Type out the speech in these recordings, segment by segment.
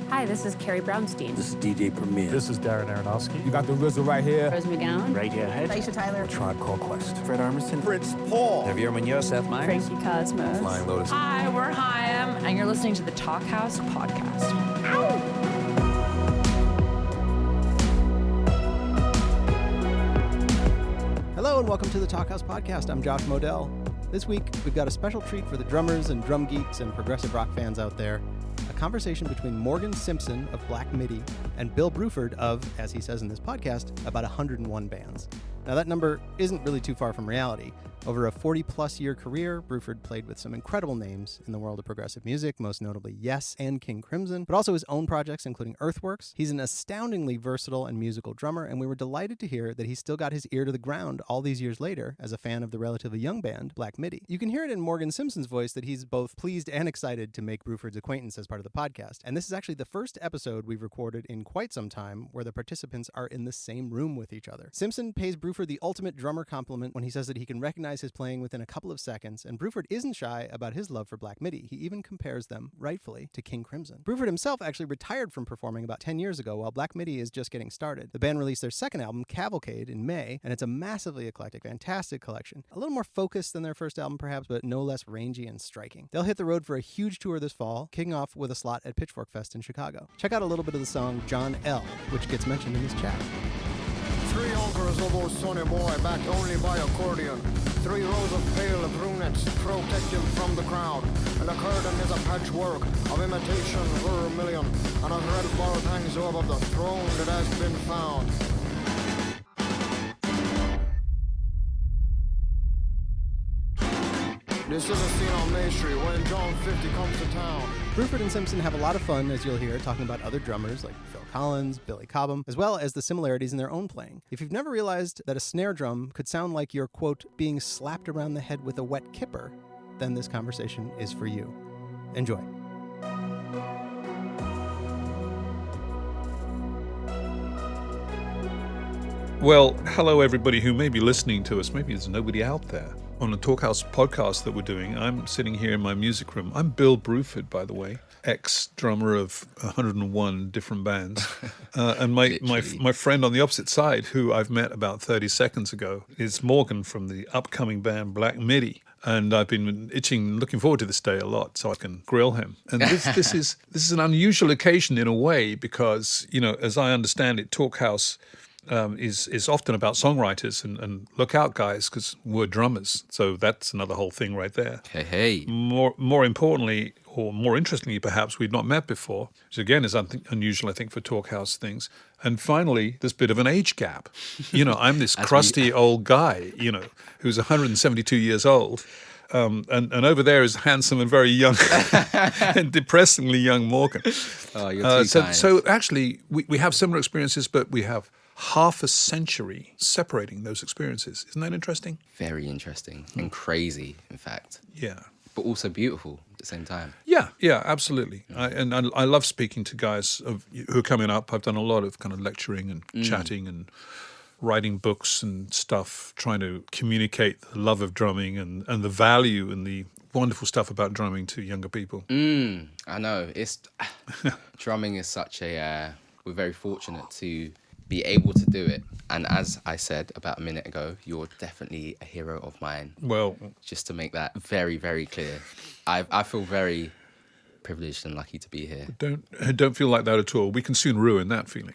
Hi, this is Carrie Brownstein. This is DJ Premier. This is Darren Aronofsky. You got the RZA right here. Rose McGowan. Radiohead. Aisha Tyler. Tribe Called Quest. Fred Armisen. Fritz Paul. Javier Munoz. Seth Meyers. Frankie Cosmos. Flying Lotus. Hi, we're Chaim, and you're listening to the Talkhouse podcast. Hello and welcome to the Talkhouse podcast. I'm Josh Modell. This week, we've got a special treat for the drummers and drum geeks and progressive rock fans out there. A conversation between Morgan Simpson of Black Midi and Bill Bruford of, as he says in this podcast, about 101 bands. Now that number isn't really too far from reality. Over a 40-plus year career, Bruford played with some incredible names in the world of progressive music, most notably Yes and King Crimson, but also his own projects, including Earthworks. He's an astoundingly versatile and musical drummer, and we were delighted to hear that he's still got his ear to the ground all these years later as a fan of the relatively young band, Black Midi. You can hear it in Morgan Simpson's voice that he's both pleased and excited to make Bruford's acquaintance as part of the podcast. And this is actually the first episode we've recorded in quite some time where the participants are in the same room with each other. Simpson pays Bruford the ultimate drummer compliment when he says that he can recognize his playing within a couple of seconds, and Bruford isn't shy about his love for Black Midi. He even compares them, rightfully, to King Crimson. Bruford himself actually retired from performing about 10 years ago while Black Midi is just getting started. The band released their second album, Cavalcade, in May, and it's a massively eclectic, fantastic collection. A little more focused than their first album, perhaps, but no less rangy and striking. They'll hit the road for a huge tour this fall, kicking off with a slot at Pitchfork Fest in Chicago. Check out a little bit of the song John L., which gets mentioned in this chat. 3 uncles of old sonny boy, backed only by accordion. 3 rows of pale brunettes protect him from the crowd. And the curtain is a patchwork of imitation vermilion. And a red board hangs over the throne that has been found. This is a scene on Main Street when John 50 comes to town. Bruford and Simpson have a lot of fun, as you'll hear, talking about other drummers like Phil Collins, Billy Cobham, as well as the similarities in their own playing. If you've never realized that a snare drum could sound like you're, quote, being slapped around the head with a wet kipper, then this conversation is for you. Enjoy. Well, hello everybody who may be listening to us. Maybe there's nobody out there. On the Talkhouse podcast that we're doing, I'm sitting here in my music room. I'm Bill Bruford, by the way, ex-drummer of 101 different bands. And my friend on the opposite side, who I've met about 30 seconds ago, is Morgan from the upcoming band Black Midi. And I've been looking forward to this day a lot, so I can grill him. And this is an unusual occasion in a way because, you know, as I understand it, Talkhouse is often about songwriters and look out, guys, because we're drummers. So that's another whole thing right there. Hey. More importantly, or more interestingly, perhaps, we'd not met before, which again is unusual, I think, for Talkhouse things. And finally, this bit of an age gap. You know, I'm this crusty old guy, you know, who's 172 years old. And over there is handsome and very young and depressingly young Morgan. Oh, you're too kind. So actually, we have similar experiences, but we have half a century separating those experiences. Isn't that interesting? Very interesting and crazy, in fact. Yeah. But also beautiful at the same time. Yeah, absolutely. I love speaking to guys who are coming up. I've done a lot of kind of lecturing and chatting and writing books and stuff, trying to communicate the love of drumming and the value and the wonderful stuff about drumming to younger people. I know. Drumming is such a... we're very fortunate to be able to do it. And as I said about a minute ago, you're definitely a hero of mine. Well, just to make that very, very clear. I feel very privileged and lucky to be here. Don't feel like that at all. We can soon ruin that feeling.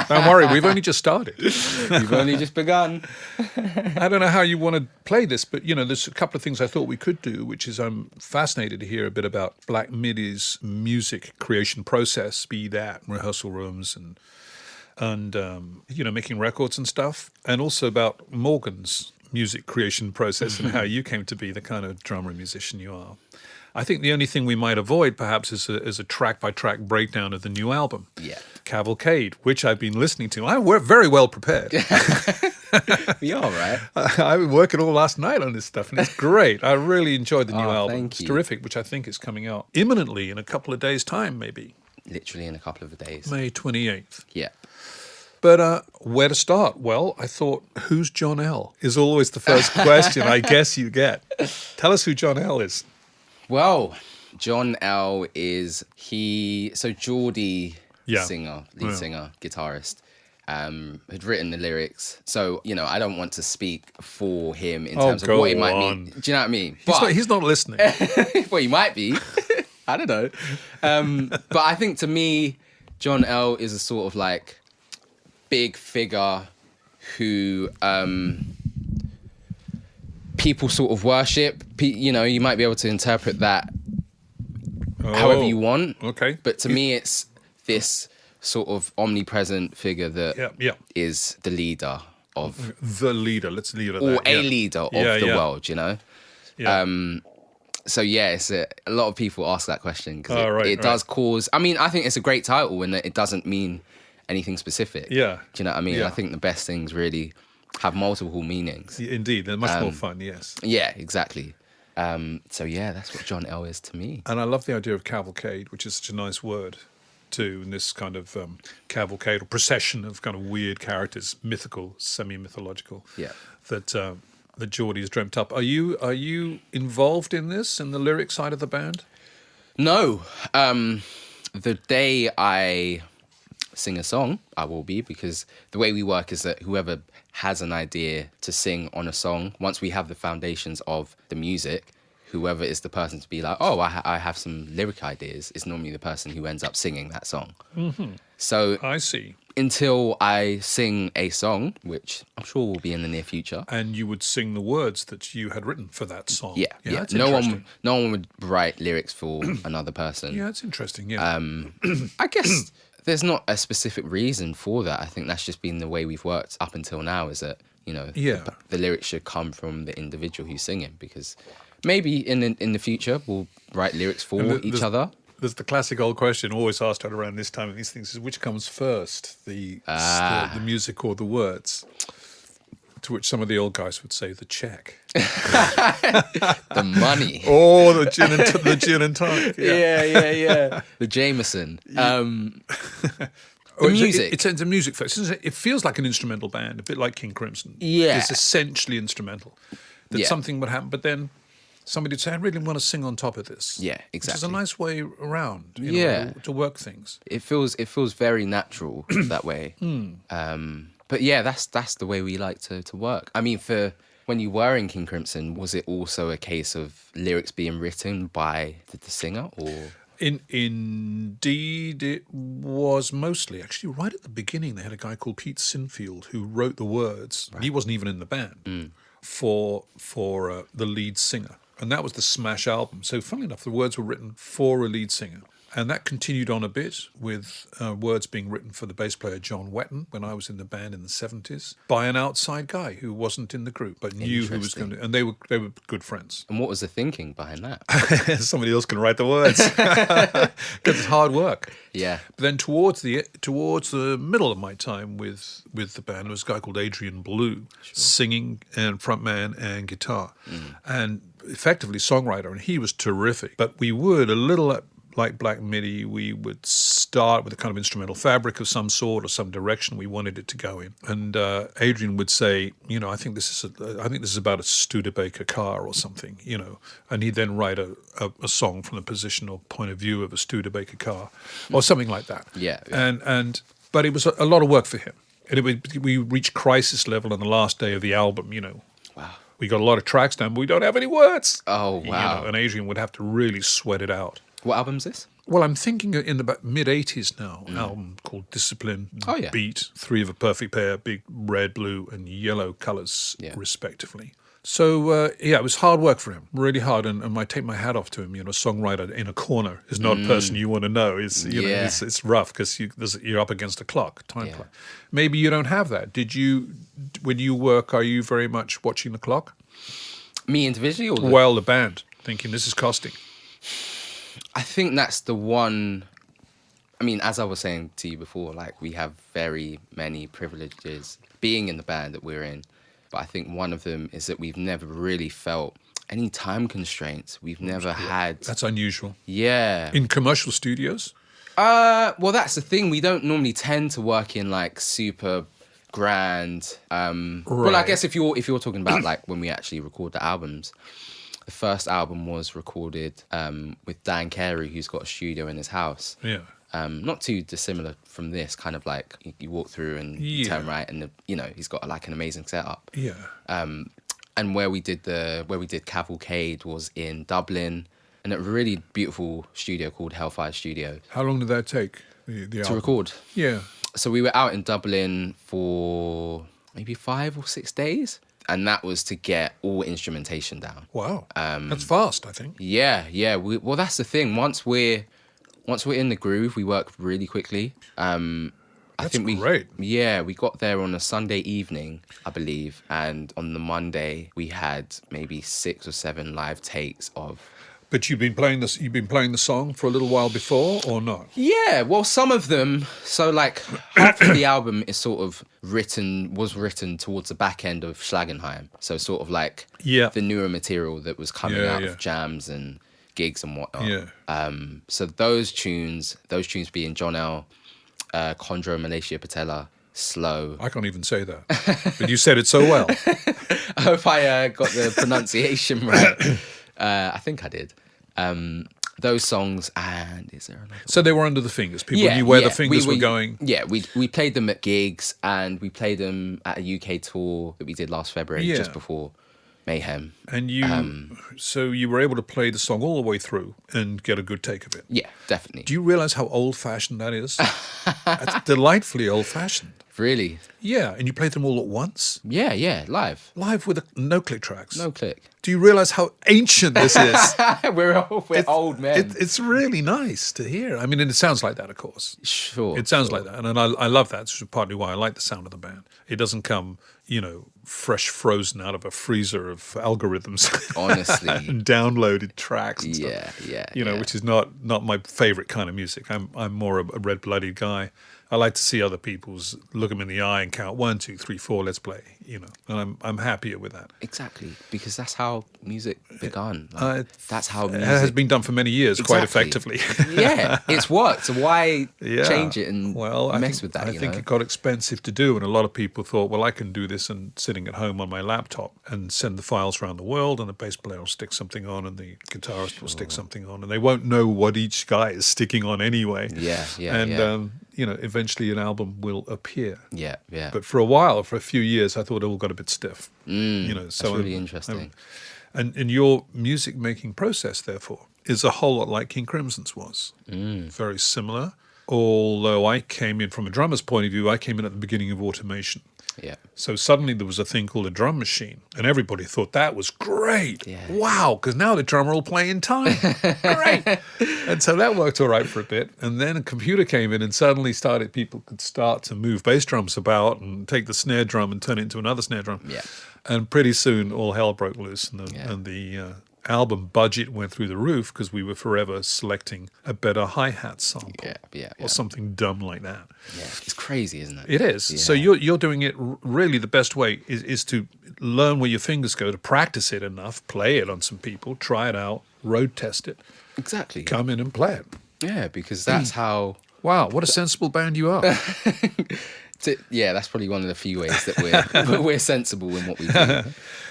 Don't worry, we've only just started. We've only just begun. I don't know how you want to play this, but, you know, there's a couple of things I thought we could do, which is I'm fascinated to hear a bit about Black Midi's music creation process, be that rehearsal rooms and you know, making records and stuff, and also about Morgan's music creation process and how you came to be the kind of drummer and musician you are. I think the only thing we might avoid, perhaps, is a track-by-track breakdown of the new album, Cavalcade, which I've been listening to. We're very well prepared. We are, right? I've been working all last night on this stuff, and it's great. I really enjoyed the new album. Thank you. It's terrific, which I think is coming out imminently in a couple of days' time, maybe. Literally in a couple of days. May 28th. Yeah. But where to start? Well, I thought, who's John L? Is always the first question I guess you get. Tell us who John L is. Well, John L so Geordie, Yeah. singer, lead Yeah. singer, guitarist, had written the lyrics. So, I don't want to speak for him in terms of go what it might on. mean. Do you know what I mean? He's not listening. Well, he might be. I don't know. But I think to me, John L is a sort of like big figure who people sort of worship. You might be able to interpret that however you want. Okay. But to me, it's this sort of omnipresent figure that is the leader of... The leader, let's leave it at Or that. a leader of the world, Yeah. So yeah, a lot of people ask that question because it does cause... I mean, I think it's a great title and it doesn't mean anything specific. Yeah. Do you know what I mean? Yeah. I think the best things really have multiple meanings. Indeed, they're much more fun, yes. Yeah, exactly. So yeah, that's what John L is to me. And I love the idea of cavalcade, which is such a nice word too, in this kind of cavalcade or procession of kind of weird characters, mythical, semi-mythological, that Geordie's dreamt up. Are you involved in this, in the lyric side of the band? No. The day I sing a song, I will be, because the way we work is that whoever has an idea to sing on a song, once we have the foundations of the music, whoever is the person to be like, oh, I have some lyric ideas, is normally the person who ends up singing that song. Mm-hmm. So I see. Until I sing a song, which I'm sure will be in the near future. And you would sing the words that you had written for that song. Yeah. That's No interesting. one would write lyrics for another person. Yeah, it's interesting. Yeah. I guess there's not a specific reason for that. I think that's just been the way we've worked up until now, is that, the lyrics should come from the individual who's singing, because maybe in the future we'll write lyrics for each other. There's the classic old question always asked at around this time of these things: is which comes first, the music or the words? To which some of the old guys would say the check, the money, or the gin and tonic. Yeah. The Jameson. The music. It's a music first. It feels like an instrumental band, a bit like King Crimson. Yeah. It's essentially instrumental. That something would happen, but then somebody would say, I really want to sing on top of this. Yeah, exactly. Which is a nice way around, to work things. It feels very natural that way. But yeah, that's the way we like to work. I mean, for when you were in King Crimson, was it also a case of lyrics being written by the singer, or? Indeed, it was mostly. Actually, right at the beginning, they had a guy called Pete Sinfield who wrote the words. Right. He wasn't even in the band for the lead singer. And that was the Smash album. So funnily enough, the words were written for a lead singer. And that continued on a bit with words being written for the bass player John Wetton when I was in the band in the 70s by an outside guy who wasn't in the group but knew who was going to. And they were good friends. And what was the thinking behind that? Somebody else can write the words because it's hard work. Yeah. But then towards the middle of my time with the band, there was a guy called Adrian Blue, singing and frontman and guitar, and effectively songwriter, and he was terrific. But we would a little. Like Black Midi, we would start with a kind of instrumental fabric of some sort or some direction we wanted it to go in. And Adrian would say, I think this is about a Studebaker car or something, And he'd then write a song from the position or point of view of a Studebaker car or something like that. Yeah. But it was a lot of work for him. We reached crisis level on the last day of the album, Wow. We got a lot of tracks down, but we don't have any words. Oh, wow. And Adrian would have to really sweat it out. What album's this? Well, I'm thinking in the mid-'80s now, an album called Discipline, Beat, 3 of a Perfect Pair, big red, blue, and yellow colours, respectively. So, it was hard work for him, really hard, and I take my hat off to him. A songwriter in a corner is not a person you want to know. It's rough because you're up against a clock, time clock. Maybe you don't have that. When you work, are you very much watching the clock? Me individually? Or Well, the band, thinking this is costing. I think that's the one. I mean, as I was saying to you before, like we have very many privileges being in the band that we're in. But I think one of them is that we've never really felt any time constraints. We've never had... That's unusual. Yeah. In commercial studios? Well, that's the thing. We don't normally tend to work in like super grand... Well, I guess if you're talking about like when we actually record the albums, the first album was recorded with Dan Carey, who's got a studio in his house. Yeah. Not too dissimilar from this, kind of like you walk through and you turn right, and he's got like an amazing setup. Yeah. And where we did Cavalcade was in Dublin, in a really beautiful studio called Hellfire Studio How long did that take? The to album? record. Yeah. So we were out in Dublin for maybe 5 or 6 days, and that was to get all instrumentation down. Wow. That's fast, I think. Yeah. Well, that's the thing. Once we're in the groove, we work really quickly. That's great. Yeah, we got there on a Sunday evening, I believe, and on the Monday we had maybe 6 or 7 live takes of. But you've been playing the song for a little while before, or not? Yeah, well, some of them. So, like, half of the album is sort of was written towards the back end of Schlagenheim. So, sort of like the newer material that was coming out of jams and gigs and whatnot. Yeah. So those tunes being John L, Condro, Malaysia Patella, Slow. I can't even say that, but you said it so well. I hope I got the pronunciation right. I think I did. Those songs, and is there another So they were under the fingers. People knew where the fingers were going. Yeah, we played them at gigs, and we played them at a UK tour that we did last February, just before Mayhem. And so you were able to play the song all the way through and get a good take of it. Yeah, definitely. Do you realize how old-fashioned that is? That's delightfully old-fashioned. Really? Yeah, and you played them all at once? Yeah, live. Live with no-click tracks? No click. Do you realize how ancient this is? We're old men. It's really nice to hear. I mean, and it sounds like that, of course. Sure. It sounds like that. And I love that. It's partly why I like the sound of the band. It doesn't come, fresh frozen out of a freezer of algorithms. Honestly. And downloaded tracks and stuff. Yeah. Which is not my favorite kind of music. I'm more a red-blooded guy. I like to see other people's, look them in the eye and count 1, 2, 3, 4, let's play, and I'm happier with that. Exactly, because that's how music began. That's how music... It has been done for many years, quite effectively. Yeah, it's worked, so why change it and mess with that, I think it got expensive to do, and a lot of people thought, well, I can do this and sitting at home on my laptop and send the files around the world, and the bass player will stick something on and the guitarist will stick something on, and they won't know what each guy is sticking on anyway. Eventually an album will appear. Yeah. But for a few years, I thought it all got a bit stiff. That's really interesting. And your music-making process, therefore, is a whole lot like King Crimson's was. Very similar. Although I came in, from a drummer's point of view, I came in at the beginning of automation. Yeah. So suddenly there was a thing called a drum machine, and everybody thought that was great. Yeah. Wow, because now the drummer will play in time. Great. And so that worked all right for a bit. And then a computer came in and suddenly people could start to move bass drums about and take the snare drum and turn it into another snare drum. Yeah. And pretty soon all hell broke loose, and the album budget went through the roof because we were forever selecting a better hi-hat sample or something dumb like that. Yeah, it's crazy, isn't it? It is. Yeah. So you're doing it really the best way is to learn where your fingers go, to practice it enough, play it on some people, try it out, road test it. Exactly. Come in and play it. Yeah, because that's how... Wow, what a sensible band you are. Yeah, that's probably one of the few ways that we're sensible in what we do.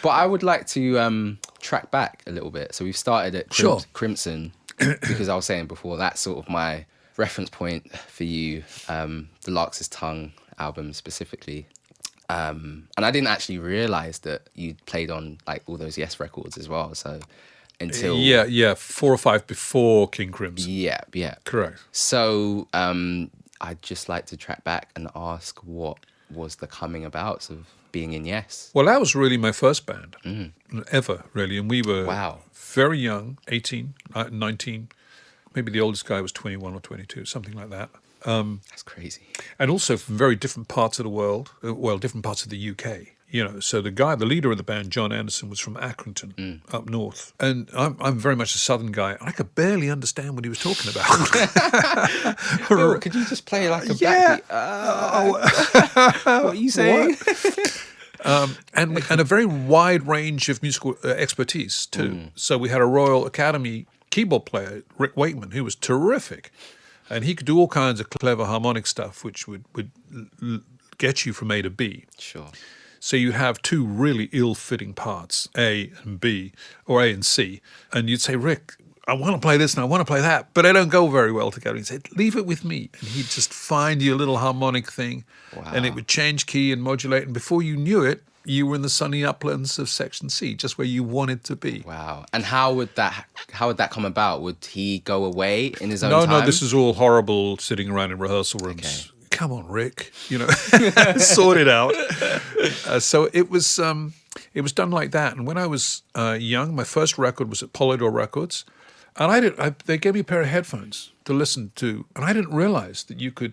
But I would like to track back a little bit. So we've started at Crimson, because I was saying before, that's sort of my reference point for you, the Larks' Tongue album specifically. And I didn't actually realise that you played on like all those Yes records as well. So until 4 or 5 before King Crimson. Yeah, correct. So I'd just like to track back and ask what was the coming about of being in Yes. Well, that was really my first band ever, really, and we were very young, 18, 19. Maybe the oldest guy was 21 or 22, something like that. That's crazy. And also from very different parts of the world, different parts of the UK. So the leader of the band, John Anderson, was from Accrington, up north. And I'm very much a southern guy. I could barely understand what he was talking about. Bill, could you just play like a backbeat? What are you saying? And a very wide range of musical expertise, too. So we had a Royal Academy keyboard player, Rick Wakeman, who was terrific. And he could do all kinds of clever harmonic stuff, which would get you from A to B. Sure. So you have two really ill-fitting parts, A and B, or A and C, and you'd say, Rick, I want to play this and I want to play that, but they don't go very well together. He'd say, leave it with me. And he'd just find you a little harmonic thing, and it would change key and modulate, and before you knew it, you were in the sunny uplands of Section C, just where you wanted to be. Wow. And how would that come about? Would he go away in his own time? No, this is all horrible sitting around in rehearsal rooms. Okay. Come on, Rick, sort it out. So it was done like that. And when I was young, my first record was at Polydor Records, and they gave me a pair of headphones to listen to, and I didn't realize that you could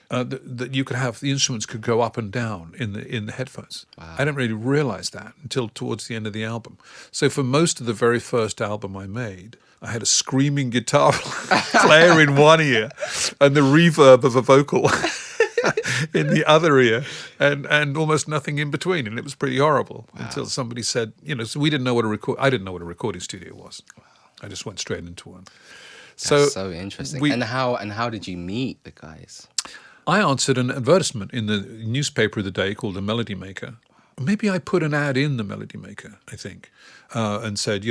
that you could have the instruments could go up and down in the headphones. Wow. I didn't really realize that until towards the end of the album. So for most of the very first album I made, I had a screaming guitar player in one ear and the reverb of a vocal in the other ear, and almost nothing in between, and it was pretty horrible until somebody said, so we didn't know what I didn't know what a recording studio was. Wow. I just went straight into one. That's so interesting. And how did you meet the guys? I answered an advertisement in the newspaper of the day called The Melody Maker. Maybe I put an ad in The Melody Maker, I think, and said,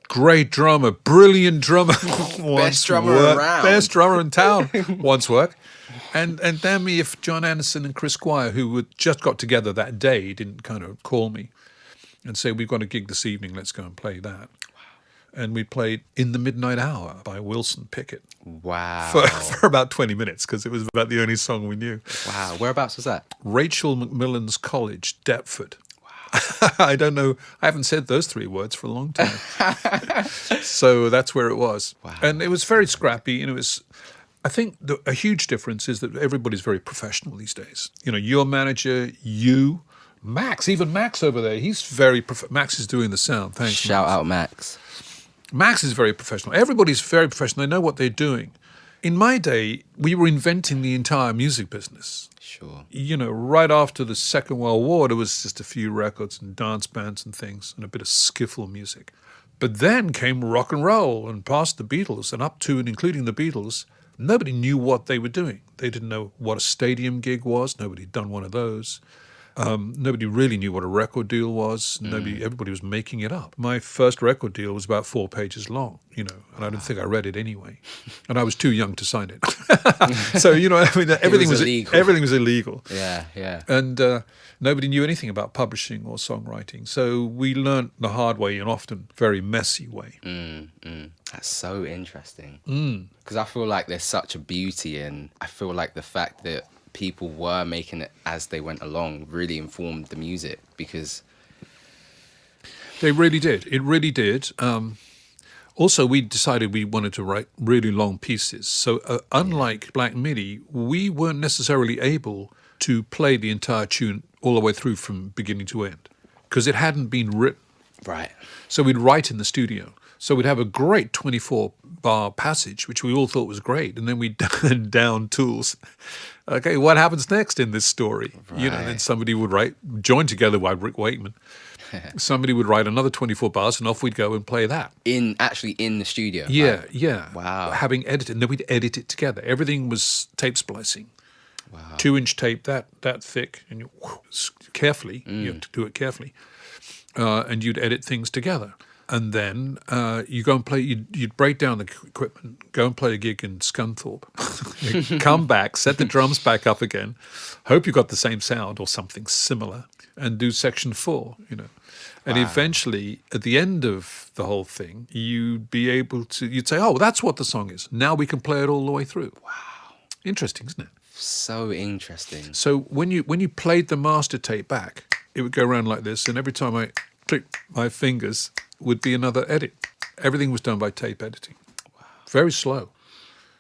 great drummer, brilliant drummer. Best drummer around. Best drummer in town wants work. And damn me if John Anderson and Chris Squire, who had just got together that day, didn't kind of call me and say, we've got a gig this evening, let's go and play that. And we played In the Midnight Hour by Wilson Pickett. Wow. For about 20 minutes, because it was about the only song we knew. Wow. Whereabouts was that? Rachel Macmillan's College, Deptford. Wow. I don't know. I haven't said those three words for a long time. So that's where it was. Wow. And it was very scrappy, and it was... I think a huge difference is that everybody's very professional these days. Your manager, Max, even Max over there, he's very... Max is doing the sound. Thanks, Shout out, Max. Max is very professional. Everybody's very professional. They know what they're doing. In my day, we were inventing the entire music business. Sure. Right after the Second World War, there was just a few records and dance bands and things and a bit of skiffle music. But then came rock and roll, and past the Beatles and up to and including the Beatles, nobody knew what they were doing. They didn't know what a stadium gig was. Nobody had done one of those. Nobody really knew what a record deal was. Everybody was making it up. My first record deal was about 4 pages long, and I don't think I read it anyway. And I was too young to sign it. So, everything was illegal. Everything was illegal. Yeah, yeah. And nobody knew anything about publishing or songwriting. So we learned the hard way and often very messy way. That's so interesting. Because I feel like there's such a beauty in, I feel like the fact that people were making it as they went along really informed the music, because they really did. It really did. Also, we decided we wanted to write really long pieces. So unlike Black Midi, we weren't necessarily able to play the entire tune all the way through from beginning to end because it hadn't been written. Right. So we'd write in the studio. So we'd have a great 24-bar passage, which we all thought was great, and then we'd down tools. Okay, what happens next in this story? Right. Then somebody would write, joined together by Rick Wakeman. Somebody would write another 24 bars, and off we'd go and play that. Actually in the studio? Yeah, yeah. Wow. Having edited, and then we'd edit it together. Everything was tape splicing. Wow. 2-inch tape, that thick, and carefully, you have to do it carefully. And you'd edit things together. And then you go and play, you'd break down the equipment, go and play a gig in Scunthorpe, come back, set the drums back up again, hope you got the same sound or something similar, and do section 4, And eventually, at the end of the whole thing, you'd say, oh, that's what the song is. Now we can play it all the way through. Wow. Interesting, isn't it? So interesting. So when you played the master tape back, it would go around like this, and every time I clicked my fingers would be another edit. Everything was done by tape editing. Wow. Very slow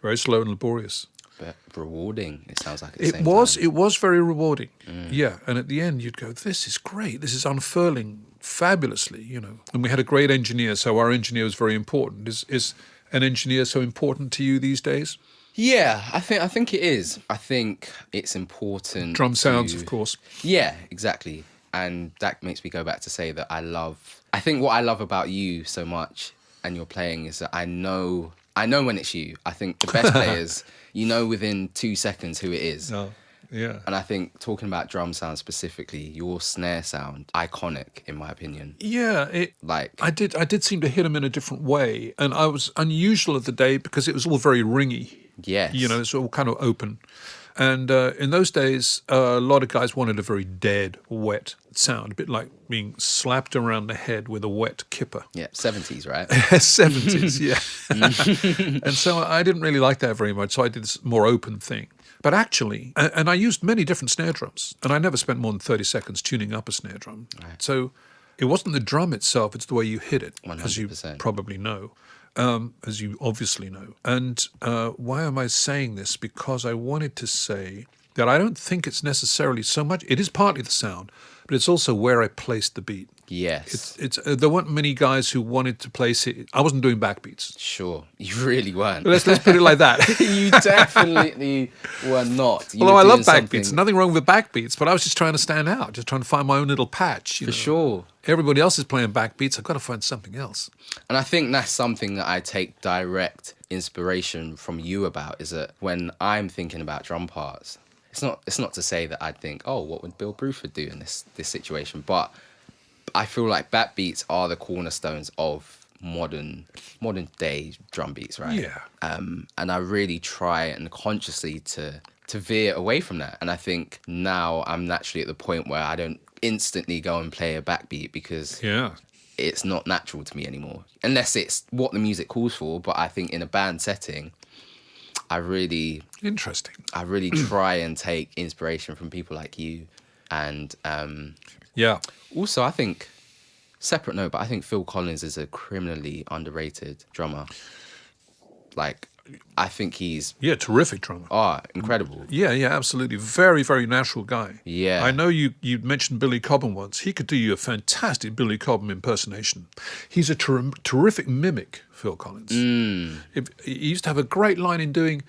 and laborious. But rewarding, it sounds like. It was very rewarding. Yeah, and at the end you'd go, this is great. This is unfurling fabulously, And we had a great engineer, so our engineer was very important. Is an engineer so important to you these days? Yeah, I think it is. I think it's important. Drum sounds, of course. Yeah, exactly. And that makes me go back to say that I think what I love about you so much and your playing is that I know when it's you. I think the best players, within 2 seconds who it is. No. Yeah. And I think talking about drum sound specifically, your snare sound, iconic in my opinion. Yeah, Like, I did seem to hit him in a different way, and I was unusual of the day because it was all very ringy. yes. You know, it's all kind of open. And in those days, a lot of guys wanted a very dead, wet sound, a bit like being slapped around the head with a wet kipper. Yeah, 70s, right? 70s, yeah. And so I didn't really like that very much, so I did this more open thing. But actually, and I used many different snare drums, and I never spent more than 30 seconds tuning up a snare drum. Right. So it wasn't the drum itself, it's the way you hit it, as you 100%. probably know, as you obviously know. And why am I saying this? Because I wanted to say that I don't think it's necessarily so much, it is partly the sound, but it's also where I placed the beat. Yes. It's there weren't many guys who wanted to place it. I wasn't doing backbeats. Sure. You really weren't. Let's put it like that. You definitely were not. You Although were I love doing backbeats, something- nothing wrong with backbeats, but I was just trying to stand out, just trying to find my own little patch. For sure. Everybody else is playing backbeats. I've got to find something else. And I think that's something that I take direct inspiration from you about, is that when I'm thinking about drum parts, it's not to say that I think, oh, what would Bill Bruford do in this situation? But I feel like backbeats are the cornerstones of modern day drum beats, right? Yeah. And I really try and consciously to veer away from that. And I think now I'm naturally at the point where I don't instantly go and play a backbeat because Yeah. it's not natural to me anymore, unless it's what the music calls for. But I think in a band setting, I really Interesting. try and take inspiration from people like you. And Yeah. also, I think, separate note, but I think Phil Collins is a criminally underrated drummer. Like, I think he's Yeah, terrific drummer. incredible. Yeah, absolutely. Very, very natural guy. Yeah. I know you'd mentioned Billy Cobham once. He could do you a fantastic Billy Cobham impersonation. He's a terrific mimic, Phil Collins. He used to have a great line in doing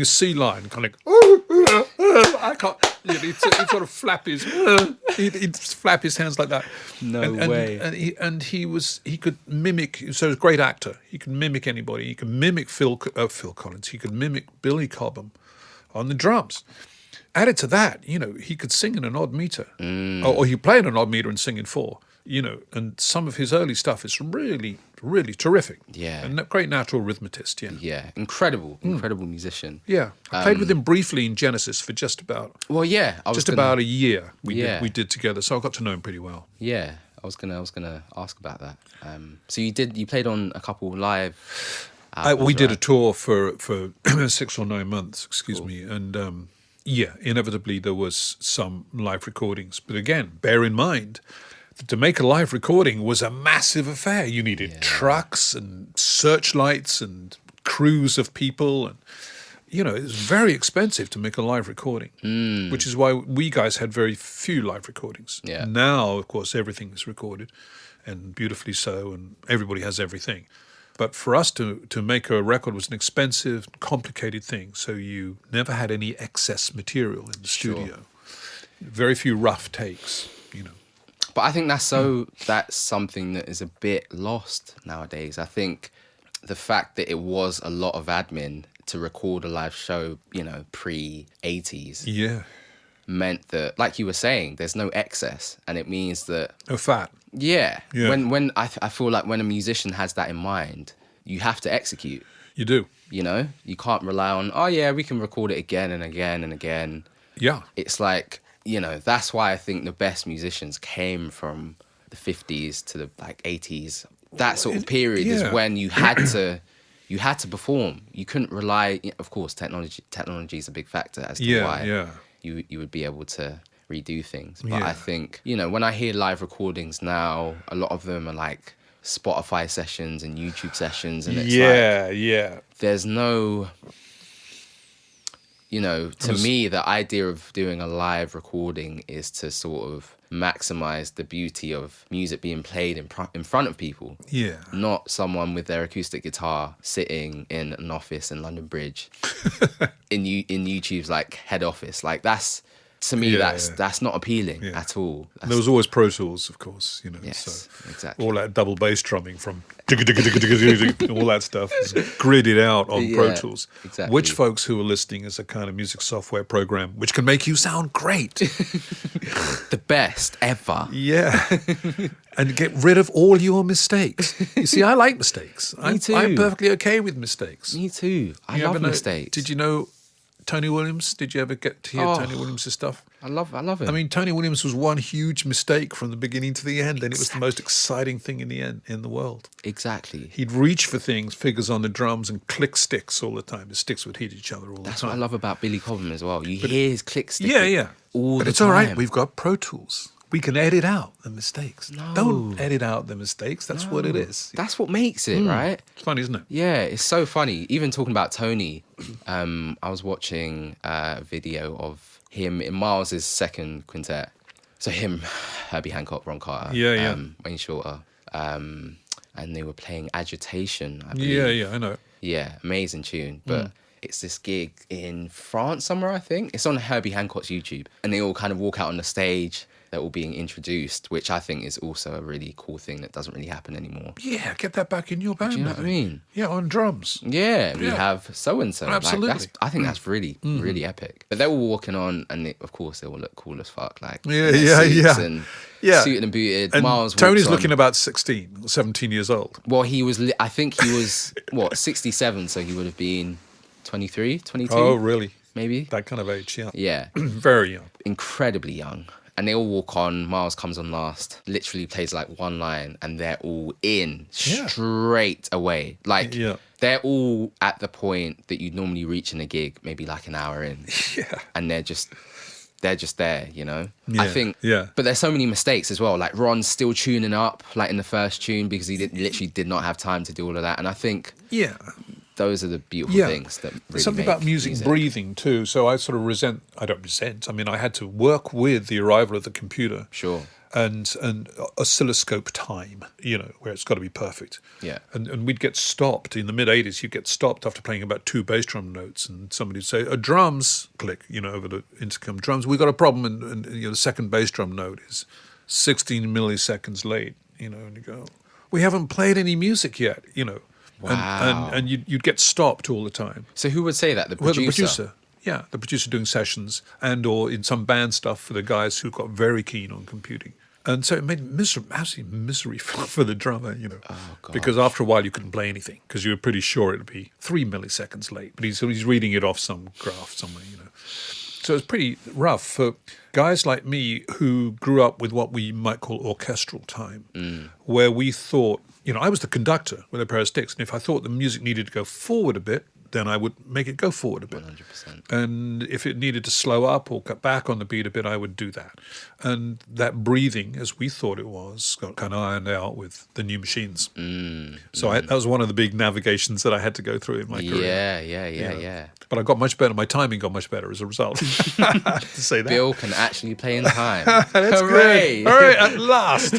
a C line, kind of I can't. You know, he'd sort of flap his he'd flap his hands like that. No way. And he could mimic. So he was a great actor. He could mimic anybody. He could mimic Phil Collins. He could mimic Billy Cobham on the drums. Added to that, you know, he could sing in an odd meter, or he played an odd meter and sing in four. You know, and some of his early stuff is really, really terrific. Yeah. And a great natural rhythmist. Yeah. Yeah, incredible musician. Yeah. I played with him briefly in Genesis for just about Well, yeah, about a year. We Yeah. did together, so I got to know him pretty well. Yeah, I was gonna ask about that. So you played on a couple live. Albums, We did right? a tour for 6 or 9 months, excuse me, and inevitably there was some live recordings. But again, bear in mind that to make a live recording was a massive affair. You needed trucks and searchlights and crews of people, and you know, it was very expensive to make a live recording, which is why we guys had very few live recordings. Yeah. Now, of course, everything is recorded, and beautifully so, and everybody has everything. But for us to make a record was an expensive, complicated thing, so you never had any excess material in the studio. Very few rough takes, you know. But I think that's something that is a bit lost nowadays. I think the fact that it was a lot of admin to record a live show, you know, pre-80s, Yeah. meant that, like you were saying, there's no excess, and it means that Oh, fat. yeah. Yeah. When I feel like when a musician has that in mind, you have to execute. You do. You know, you can't rely on, oh yeah, we can record it again and again and again. Yeah. It's like, you know, that's why I think the best musicians came from the 50s to the like 80s. That sort of period is when you had to perform. You couldn't rely, of course, technology is a big factor as to why you would be able to redo things. But I think, you know, when I hear live recordings now, a lot of them are like Spotify sessions and YouTube sessions, and it's like there's no, you know, to me the idea of doing a live recording is to sort of maximize the beauty of music being played in front of people, not someone with their acoustic guitar sitting in an office in London Bridge in YouTube's like head office. Like that's to me, Yeah, that's not appealing Yeah. at all. And there was always Pro Tools, of course, Yes, so exactly. all that double bass drumming from all that stuff is gridded out on Pro Yeah, Tools, exactly. which folks who are listening is a kind of music software program which can make you sound great. The best ever. Yeah. And get rid of all your mistakes. You see, I like mistakes. I'm too. perfectly okay with mistakes. Me too. I You love ever know- mistakes. Did you know Tony Williams? Did you ever get to hear Oh. Tony Williams' stuff? I love him. I mean, Tony Williams was one huge mistake from the beginning to the end, and it was the most exciting thing in the world. Exactly. He'd reach for things, figures on the drums, and click sticks all the time. The sticks would hit each other all That's the what I time. love about Billy Cobham as well. You hear his click stick. Yeah. All But the it's time. all right. We've got Pro Tools. We can edit out the mistakes. No. Don't edit out the mistakes. That's what it is. That's what makes it, right? It's funny, isn't it? Yeah, it's so funny. Even talking about Tony, I was watching a video of him in Miles's second quintet. So him, Herbie Hancock, Ron Carter, Yeah. Wayne Shorter, and they were playing Agitation, I believe. Yeah, I know. Yeah, amazing tune. But it's this gig in France somewhere, I think. It's on Herbie Hancock's YouTube. And they all kind of walk out on the stage. They're all being introduced, which I think is also a really cool thing that doesn't really happen anymore. Yeah, get that back in your band. Do you know what I man. mean? Yeah, on drums. Yeah, we Yeah. have so-and-so. Absolutely. I think that's really, really epic. But they're all walking on, and of course, they all look cool as fuck. Like, Yeah, in their yeah, suits yeah. And Yeah. suited and booted. And Miles Tony's walks on. looking about 16 or 17 years old. Well, I think he was, 67, so he would have been 23, 22? Oh, really? Maybe? That kind of age, yeah. Yeah. Very young. Incredibly young. And they all walk on. Miles comes on last, literally plays like one line, and they're all in Yeah. straight away. Like, Yeah. they're all at the point that you'd normally reach in a gig, maybe like an hour in. Yeah. And they're just there, you know? Yeah, I think, yeah. But there's so many mistakes as well. Like, Ron's still tuning up, like in the first tune, because he literally did not have time to do all of that. And I think Yeah. those are the beautiful Yeah. things that really There's something make about music breathing too. So I sort of I don't resent. I mean, I had to work with the arrival of the computer. Sure. And oscilloscope time, where it's got to be perfect. Yeah. And we'd get stopped in the mid-'80s. You'd get stopped after playing about 2 bass drum notes, and somebody would say, drums, click, over the intercom, drums, we got a problem, and the second bass drum note is 16 milliseconds late, and you go, we haven't played any music yet, Wow. And you'd get stopped all the time. So who would say that? The Well, producer? the producer. Yeah, the producer doing sessions or in some band stuff for the guys who got very keen on computing. And so it made absolute misery for the drummer, Oh, gosh. because after a while you couldn't play anything because you were pretty sure it would be 3 milliseconds late. But he's reading it off some graph somewhere, So it's pretty rough for guys like me who grew up with what we might call orchestral time, where we thought, I was the conductor with a pair of sticks, and if I thought the music needed to go forward a bit, then I would make it go forward a bit. 100%. And if it needed to slow up or cut back on the beat a bit, I would do that. And that breathing, as we thought it was, got kind of ironed out with the new machines. So that was one of the big navigations that I had to go through in my career. Yeah. But I got much better. My timing got much better as a result. to say that. Bill can actually play in time. That's Hooray! good. All right, at last.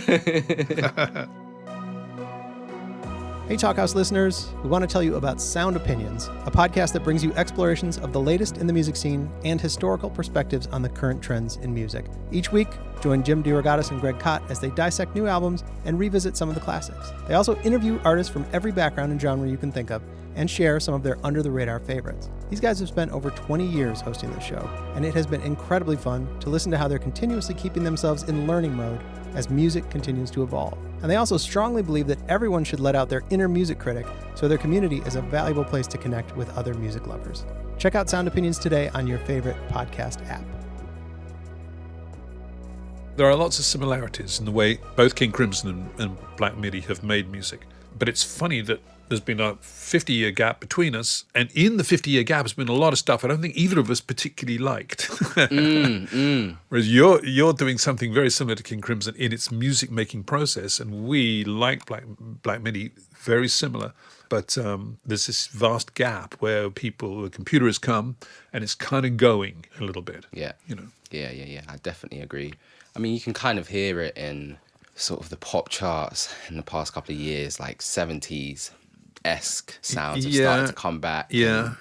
Hey, Talkhouse listeners, we want to tell you about Sound Opinions, a podcast that brings you explorations of the latest in the music scene and historical perspectives on the current trends in music. Each week, join Jim DeRogatis and Greg Kot as they dissect new albums and revisit some of the classics. They also interview artists from every background and genre you can think of and share some of their under-the-radar favorites. These guys have spent over 20 years hosting this show, and it has been incredibly fun to listen to how they're continuously keeping themselves in learning mode as music continues to evolve. And they also strongly believe that everyone should let out their inner music critic, so their community is a valuable place to connect with other music lovers. Check out Sound Opinions today on your favorite podcast app. There are lots of similarities in the way both King Crimson and Black Midi have made music. But it's funny that there's been a 50-year gap between us, and in the 50-year gap has been a lot of stuff I don't think either of us particularly liked. Whereas you're doing something very similar to King Crimson in its music-making process, and we like Black Midi, very similar. But there's this vast gap where the computer has come, and it's kind of going a little bit. Yeah. Yeah. I definitely agree. I mean, you can kind of hear it in sort of the pop charts in the past couple of years, like 70s-esque sounds have started to come back. Yeah.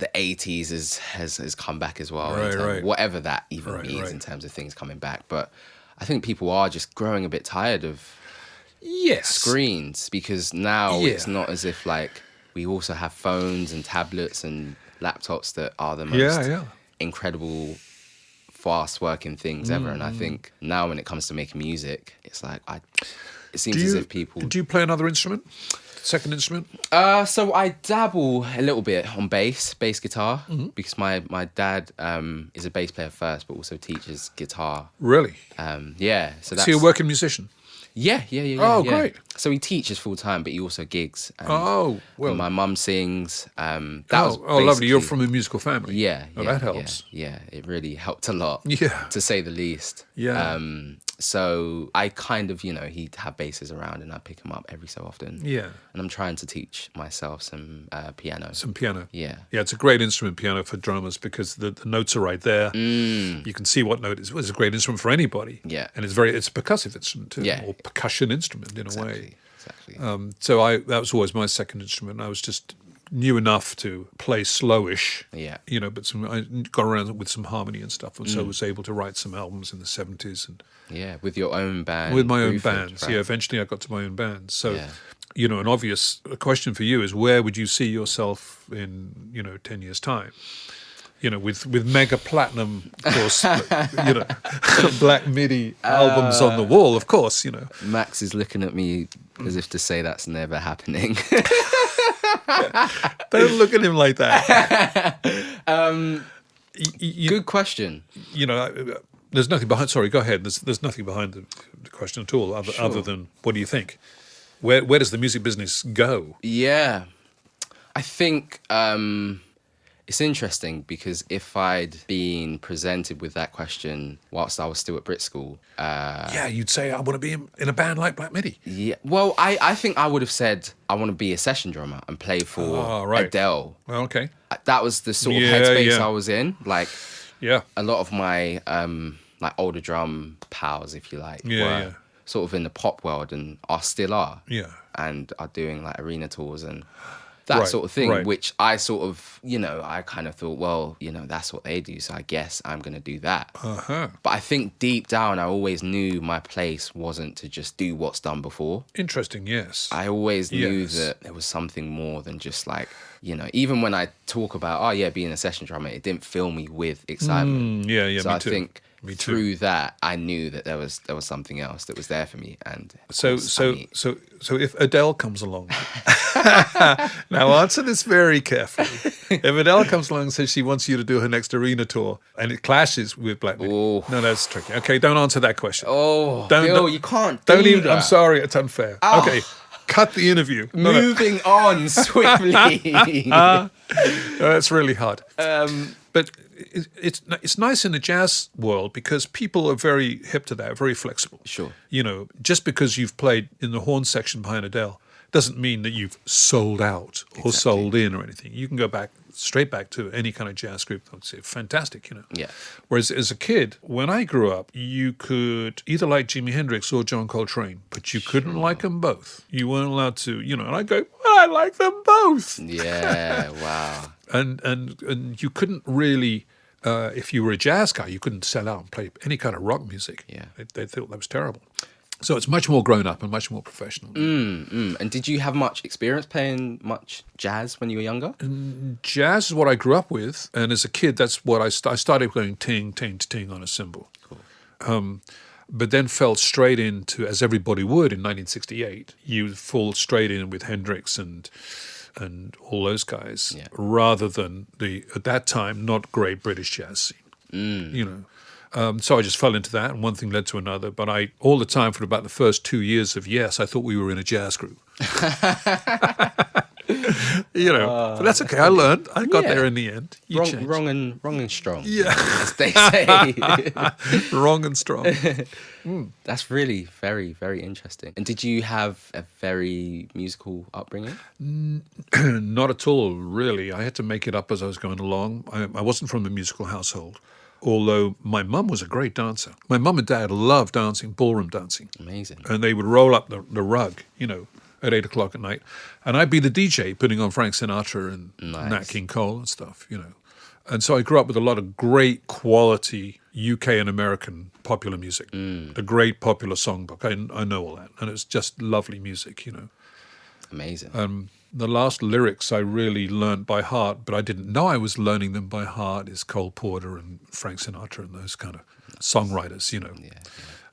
the 80s has come back as well. Right, right. Whatever that even Right, means right. in terms of things coming back. But I think people are just growing a bit tired of Yes. screens, because now it's Yeah. not as if like we also have phones and tablets and laptops that are the Yeah, most yeah. incredible fast working things ever. And Mm. I think now when it comes to making music, it's like it seems Do as you, if people do you play another instrument? Second instrument? so I dabble a little bit on bass guitar, Mm-hmm. because my dad is a bass player first, but also teaches guitar. Really? Yeah, so that's So you're a working musician? yeah. Oh, yeah. great. So he teaches full time, but he also gigs. And, Oh, well. and my mum sings. That was Lovely. You're basically- from a musical family. Yeah, Oh, yeah, that helps. Yeah, it really helped a lot. Yeah. To say the least. Yeah. So I kind of, he'd have basses around and I'd pick them up every so often. Yeah. And I'm trying to teach myself some piano. Some piano. Yeah. Yeah, it's a great instrument, piano, for drummers, because the notes are right there. Mm. You can see what note it is. It's a great instrument for anybody. Yeah. And it's a percussive instrument too, Yeah. or percussion instrument in a way. Exactly. So that was always my second instrument. I was just knew enough to play slowish. Yeah. But I got around with some harmony and stuff, and so was able to write some albums in the 70s and Yeah, with your own band. with my own Bruford, bands. right? Yeah, eventually I got to my own band. So, Yeah. an obvious question for you is, where would you see yourself in 10 years' time? With mega platinum, of course, Black MIDI albums on the wall, of course, Max is looking at me as if to say that's never happening. Don't look at him like that. Good question. There's nothing behind. Sorry, go ahead. There's nothing behind the question at all, other than, what do you think? Where does the music business go? Yeah. I think it's interesting, because if I'd been presented with that question whilst I was still at Brit School, Yeah, you'd say, I want to be in a band like Black MIDI. yeah. Well, I think I would have said I want to be a session drummer and play for Oh, right. Adele. Well, okay. That was the sort of Yeah, headspace yeah. I was in. Like Yeah. a lot of my like older drum pals, if you like, Yeah, were yeah. sort of in the pop world and still are. Yeah. And are doing like arena tours and that Right, sort of thing, right. which I sort of, I kind of thought, well, that's what they do, so I guess I'm going to do that. Uh-huh. But I think deep down, I always knew my place wasn't to just do what's done before. Interesting, yes. I always knew Yes. that there was something more than just like, even when I talk about, being a session drummer, it didn't fill me with excitement. Yeah, So me I too. think Me too. through that, I knew that there was something else that was there for me. And of So course, I mean, if Adele comes along, now answer this very carefully. If Adele comes along and says she wants you to do her next arena tour, and it clashes with Black MIDI, Oh. no, that's tricky. Okay, don't answer that question. oh, Don't- Bill, don't- you can't Don't do even. that. I'm sorry, it's unfair. Oh. Okay, cut the interview. No, Moving on swiftly. no, that's really hard. But it's nice in the jazz world, because people are very hip to that, very flexible. Sure. Just because you've played in the horn section behind Adele doesn't mean that you've sold out or sold in or anything. You can go straight back to any kind of jazz group that would say, fantastic, Yeah. Whereas as a kid, when I grew up, you could either like Jimi Hendrix or John Coltrane, but you couldn't like them both. You weren't allowed to, and I go, well, I like them both. Yeah, wow. And you couldn't really, if you were a jazz guy, you couldn't sell out and play any kind of rock music. Yeah. They thought that was terrible. So it's much more grown up and much more professional. And did you have much experience playing much jazz when you were younger? Jazz is what I grew up with, and as a kid, that's what I started going ting, ting, ting on a cymbal. Cool. But then fell straight into, as everybody would in 1968, you fall straight in with Hendrix and all those guys, Yeah. rather than the, at that time, not great British jazz scene. So I just fell into that, and one thing led to another. But all the time for about the first 2 years of Yes, I thought we were in a jazz group. But that's okay. I learned. I got there in the end. You changed. Wrong and strong. Yeah. As they say. Wrong and strong. That's really very, very interesting. And did you have a very musical upbringing? Not at all, really. I had to make it up as I was going along. I wasn't from a musical household, although my mum was a great dancer. My mum and dad loved dancing, ballroom dancing. Amazing. And they would roll up the rug, at 8 o'clock at night. And I'd be the DJ putting on Frank Sinatra and Nice. Nat King Cole and stuff, you know. And so I grew up with a lot of great quality UK and American popular music, a great popular songbook. I know all that. And it's just lovely music, you know. Amazing. The last lyrics I really learned by heart, but I didn't know I was learning them by heart, is Cole Porter and Frank Sinatra and those kind of songwriters, you know.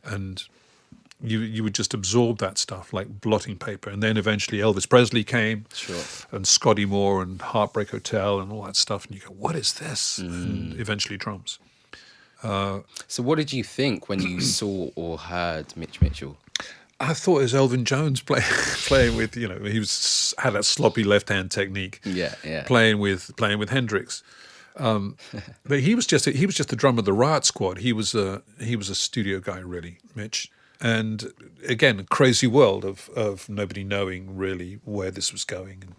And you would just absorb that stuff like blotting paper. And then eventually Elvis Presley came, and Scotty Moore and Heartbreak Hotel and all that stuff. And you go, what is this? And eventually drums. So what did you think when you saw or heard Mitch Mitchell? I thought it was Elvin Jones playing with, you know, had that sloppy left-hand technique. Yeah. Playing with Hendrix. But he was just the drummer of the Riot Squad. He was a studio guy, really, Mitch. And again, a crazy world of nobody knowing really where this was going. And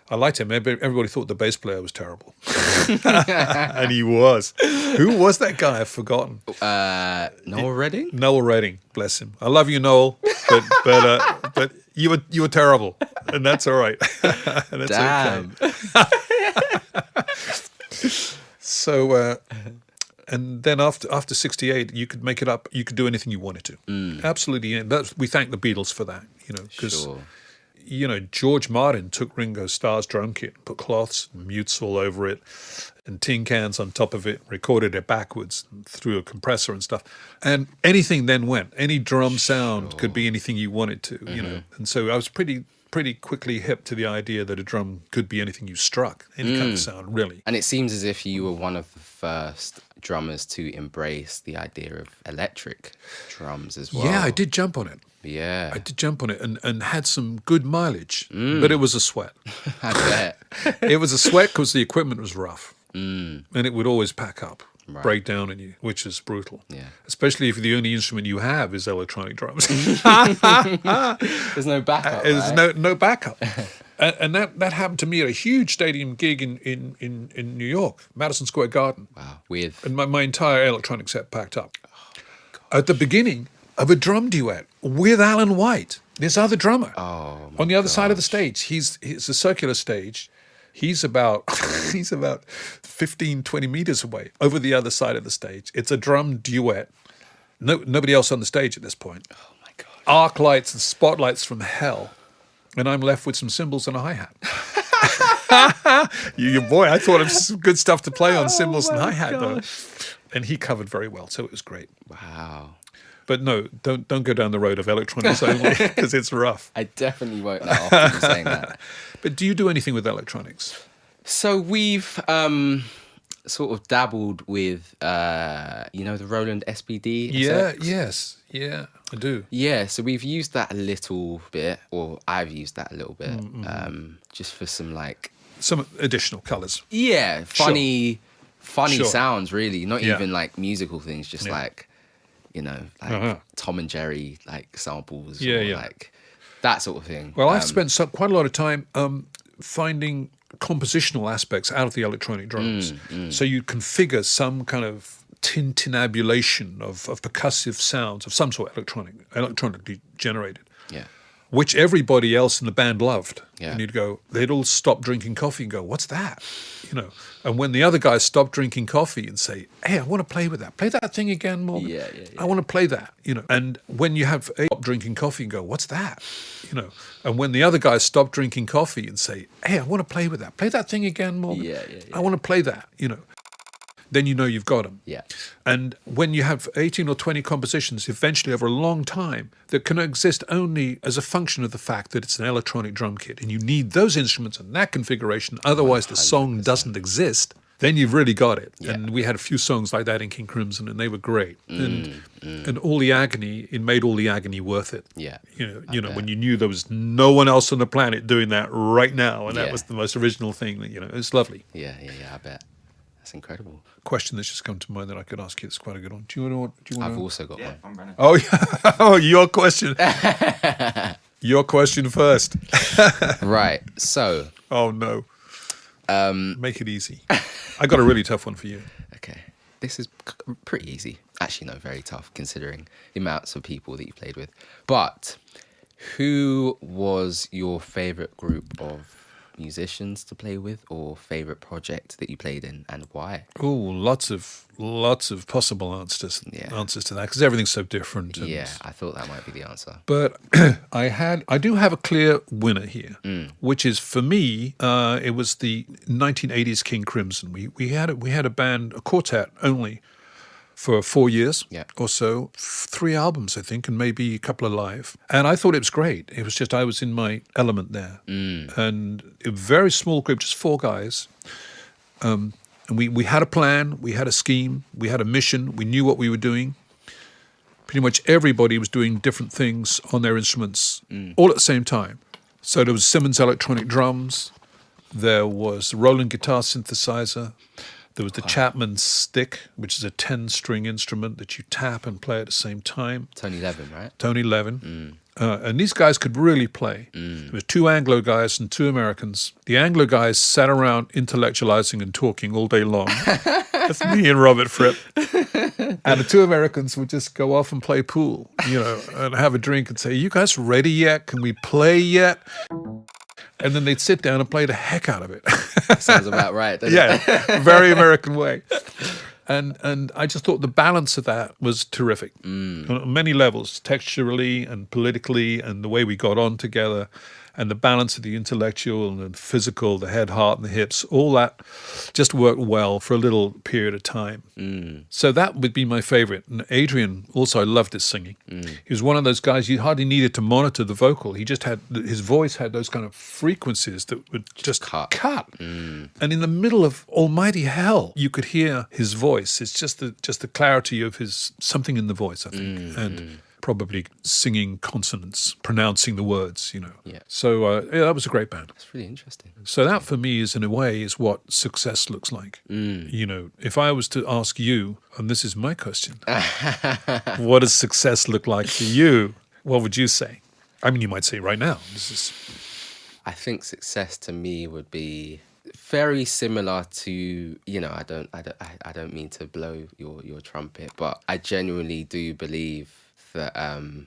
I liked him. Everybody thought the bass player was terrible, and he was. Who was that guy? I've forgotten. Noel Redding. Noel Redding, bless him. I love you, Noel, but you were terrible, and that's all right. And that's Damn. okay. So, and then after '68, you could make it up. You could do anything you wanted to. Absolutely. We thank the Beatles for that, you know, because you know, George Martin took Ringo Starr's drum kit, put cloths, mutes all over it, and tin cans on top of it, recorded it backwards through a compressor and stuff. And anything then went. Any drum sound could be anything you wanted to, you know. And so I was pretty quickly hip to the idea that a drum could be anything you struck, any kind of sound, really. And it seems as if you were one of the first drummers to embrace the idea of electric drums as well. Yeah, I did jump on it. Yeah. I did jump on it and had some good mileage, but it was a sweat. I bet. It was a sweat because the equipment was rough, and it would always pack up, break down on you, which is brutal. Yeah. Especially if the only instrument you have is electronic drums. There's no backup. There's right? no backup. And that happened to me at a huge stadium gig in New York, Madison Square Garden. Wow. With And my entire electronic set packed up. At the beginning of a drum duet with Alan White, this other drummer, on the other side of the stage. It's a circular stage. He's about 15, 20 meters away over the other side of the stage. It's a drum duet. Nobody else on the stage at this point. oh my god. Arc lights and spotlights from hell. And I'm left with some cymbals and a hi-hat. Boy, I thought of some good stuff to play on cymbals and hi-hat, though. And he covered very well, so it was great. Wow. But no, don't go down the road of electronics only, because it's rough. I definitely won't now after you saying that. But do you do anything with electronics? So we've sort of dabbled with, the Roland SBD. Yeah, I do. Yeah, so we've used that a little bit, or I've used that a little bit, just for some like... Some additional colours. Yeah, funny Sure. sounds, really. Not Yeah. even like musical things, just like, Tom and Jerry like samples, or like that sort of thing. Well, I've spent quite a lot of time finding compositional aspects out of the electronic drums. So you configure some kind of tintinnabulation of percussive sounds of some sort, electronically generated. Yeah. Which everybody else in the band loved. Yeah. And they'd all stop drinking coffee and go, what's that? And when the other guys stopped drinking coffee and say, hey, I want to play with that. Play that thing again, Morgan. Yeah. I want to play that, And when you have stop drinking coffee and go, what's that? And when the other guys stop drinking coffee and say, hey, I want to play with that. Play that thing again, Morgan. Yeah. I want to play that, Then you've got them. Yeah. And when you have 18 or 20 compositions, eventually over a long time, that can exist only as a function of the fact that it's an electronic drum kit, and you need those instruments and that configuration, otherwise the song doesn't exist, then you've really got it. Yeah. And we had a few songs like that in King Crimson, and they were great. And all the agony, it made all the agony worth it. Yeah. When you knew there was no one else on the planet doing that right now, and that was the most original thing, it's lovely. Yeah, I bet. That's incredible. Question that's just come to mind that I could ask you. It's quite a good one. Do you want to? I've also got one. I'm running. Oh, yeah. Oh, your question. Your question first. Right. So. Oh no. Make it easy. I got a really tough one for you. Okay. This is pretty easy. Actually, no, very tough considering the amounts of people that you played with. But Who was your favorite group of musicians to play with, or favorite project that you played in, and why? Oh, lots of possible answers to that, because everything's so different. And, Yeah, I thought that might be the answer. But I do have a clear winner here, which is, for me, it was the 1980s King Crimson. We had a band, a quartet only, for 4 years or so, 3 albums, I think, and maybe a couple of live. And I thought it was great. It was just, I was in my element there. And a very small group, just 4 guys. And we had a plan, we had a scheme, we had a mission, we knew what we were doing. Pretty much everybody was doing different things on their instruments all at the same time. So there was Simmons electronic drums, there was Roland guitar synthesizer, there was the Chapman stick, which is a 10-string instrument that you tap and play at the same time. Tony Levin, right? Tony Levin. And these guys could really play. There was 2 Anglo guys and 2 Americans. The Anglo guys sat around intellectualizing and talking all day long. That's me and Robert Fripp. And the 2 Americans would just go off and play pool, and have a drink and say, "You guys ready yet? Can we play yet?" And then they'd sit down and play the heck out of it. Sounds about right, doesn't it? Yeah, very American way. And I just thought the balance of that was terrific on many levels, texturally and politically, and the way we got on together, and the balance of the intellectual and the physical, the head, heart, and the hips, all that just worked well for a little period of time. So that would be my favorite. And Adrian, also, I loved his singing. He was one of those guys you hardly needed to monitor the vocal. He just had, his voice had those kind of frequencies that would just cut. And in the middle of almighty hell, you could hear his voice. It's just the clarity of his, something in the voice, I think. And probably singing consonants, pronouncing the words, Yeah. So that was a great band. That's really interesting. So that for me is, in a way, is what success looks like. If I was to ask you, and this is my question, what does success look like for you? What would you say? I mean, you might say right now. I think success to me would be very similar to, I don't mean to blow your trumpet, but I genuinely do believe that,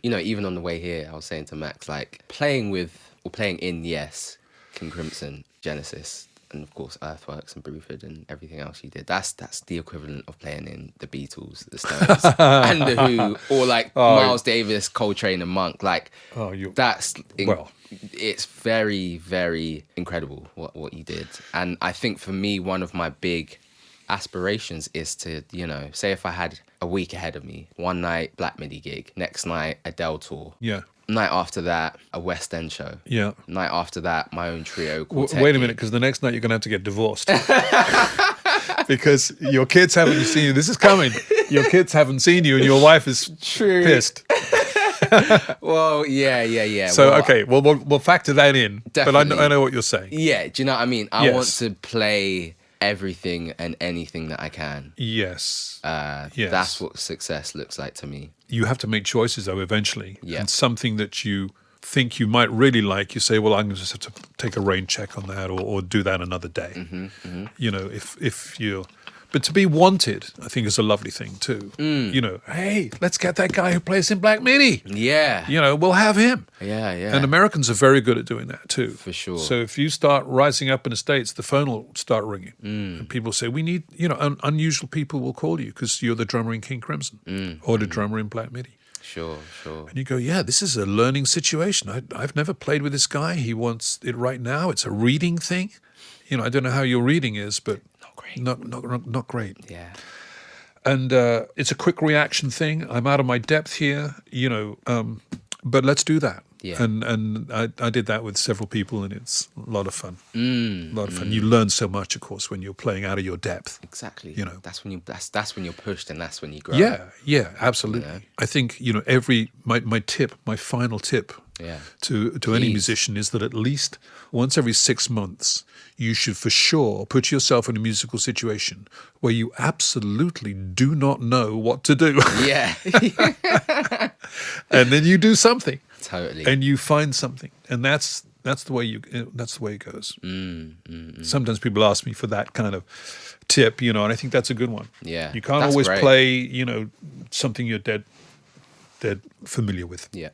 even on the way here, I was saying to Max, like, playing in, yes, King Crimson, Genesis, and of course Earthworks and Bruford and everything else you did. That's the equivalent of playing in the Beatles, the Stones, and the Who, or like Miles Davis, Coltrane, and Monk. Like, it's very, very incredible what you did. And I think for me, one of my big aspirations is to, say if I had a week ahead of me, one night Black Midi gig, next night Adele tour. Yeah. Night after that, a West End show. Yeah. Night after that, my own trio. Quartet Wait a minute, because the next night you're going to have to get divorced. Because your kids haven't seen you. This is coming. Your kids haven't seen you and your wife is pissed. Well, yeah. So, okay, we'll factor that in. Definitely. But I know what you're saying. Yeah, do you know what I mean? I want to play everything and anything that I can. Yes. Yes. That's what success looks like to me. You have to make choices, though, eventually. Yeah. And something that you think you might really like, you say, well, I'm going to just have to take a rain check on that or do that another day. If you're... But to be wanted, I think, is a lovely thing, too. Hey, let's get that guy who plays in Black Midi. Yeah. We'll have him. Yeah. And Americans are very good at doing that, too. For sure. So if you start rising up in the States, the phone will start ringing. And people say, we need, unusual people will call you because you're the drummer in King Crimson or the drummer in Black Midi. Sure. And you go, yeah, this is a learning situation. I've never played with this guy. He wants it right now. It's a reading thing. I don't know how your reading is, but... Not great. Yeah. And it's a quick reaction thing. I'm out of my depth here, but let's do that. Yeah. And I did that with several people, and it's a lot of fun. A lot of fun. You learn so much, of course, when you're playing out of your depth. Exactly. That's when you're pushed, and that's when you grow. Yeah, absolutely. I think my final tip to any musician is that at least once every 6 months you should for sure put yourself in a musical situation where you absolutely do not know what to do. Yeah. And then you do something. Totally. And you find something. And that's the way it goes. Sometimes people ask me for that kind of tip, and I think that's a good one. Yeah. You can't that's always great. play, something you're dead they're familiar with. Yeah.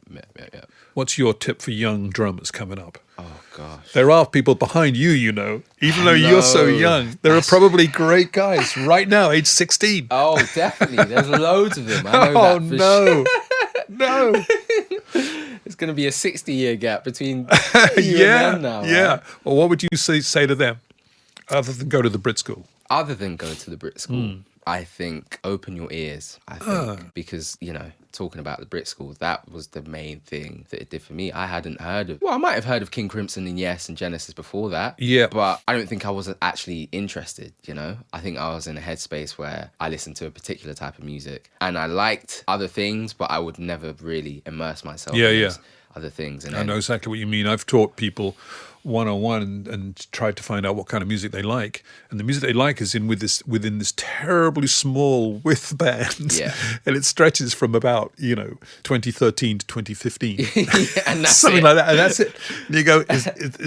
What's your tip for young drummers coming up? Oh gosh. There are people behind you, you know, even though you're so know. young. There are probably great guys right now, age 16. Oh, definitely. There's loads of them. I know Oh, that for no. sure. No. It's going to be a 60-year gap between you Yeah. and them now. Yeah. Right? Well, what would you say to them other than go to the Brit school? Other than go to the Brit school, I think open your ears. I think because, you know, talking about the Brit school, that was the main thing that it did for me. I hadn't heard of, well, I might have heard of King Crimson and Yes and Genesis before that. Yeah. But I don't think I was actually interested, you know? I think I was in a headspace where I listened to a particular type of music and I liked other things, but I would never really immerse myself in those other things. And I know exactly what you mean. I've taught people one-on-one and tried to find out what kind of music they like. And the music they like is within this terribly small width band. Yeah. And it stretches from about, 2013 to 2015. And that's Something it. like that. And that's it. And you go, is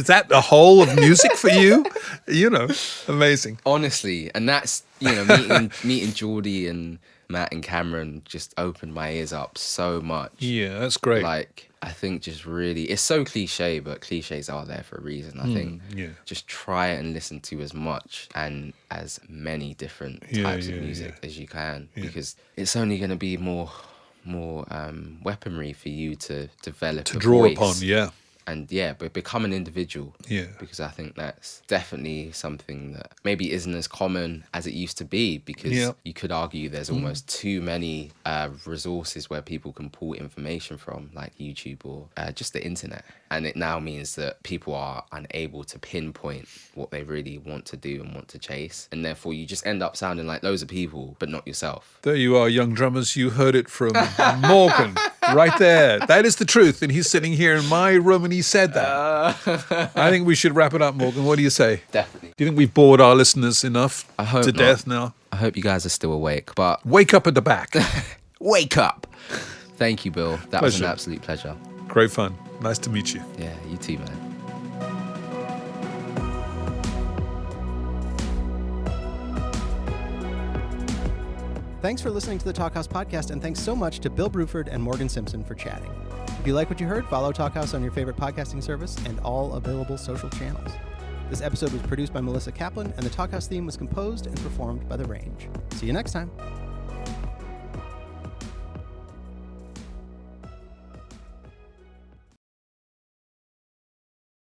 that the whole of music for you? Amazing. Honestly, and that's, meeting Geordie and Matt and Cameron just opened my ears up so much. Yeah, that's great. Like, I think just really, it's so cliche, but cliches are there for a reason. I think just try and listen to as much and as many different types of music as you can, because it's only going to be more weaponry for you to develop To a draw voice. upon, And but become an individual. Yeah. Because I think that's definitely something that maybe isn't as common as it used to be, because you could argue there's almost too many resources where people can pull information from, like YouTube or just the internet. And it now means that people are unable to pinpoint what they really want to do and want to chase. And therefore you just end up sounding like loads of people, but not yourself. There you are, young drummers. You heard it from Morgan right there. That is the truth. And he's sitting here in my room and he said that. I think we should wrap it up, Morgan. What do you say? Definitely. Do you think we've bored our listeners enough I hope to not. death now? I hope you guys are still awake, but Wake up at the back. wake up. Thank you, Bill. That was an Pleasure. absolute pleasure. Great fun. Nice to meet you. Yeah, you too, man. Thanks for listening to the Talkhouse podcast, and thanks so much to Bill Bruford and Morgan Simpson for chatting. If you like what you heard, follow Talkhouse on your favorite podcasting service and all available social channels. This episode was produced by Melissa Kaplan, and the Talkhouse theme was composed and performed by The Range. See you next time.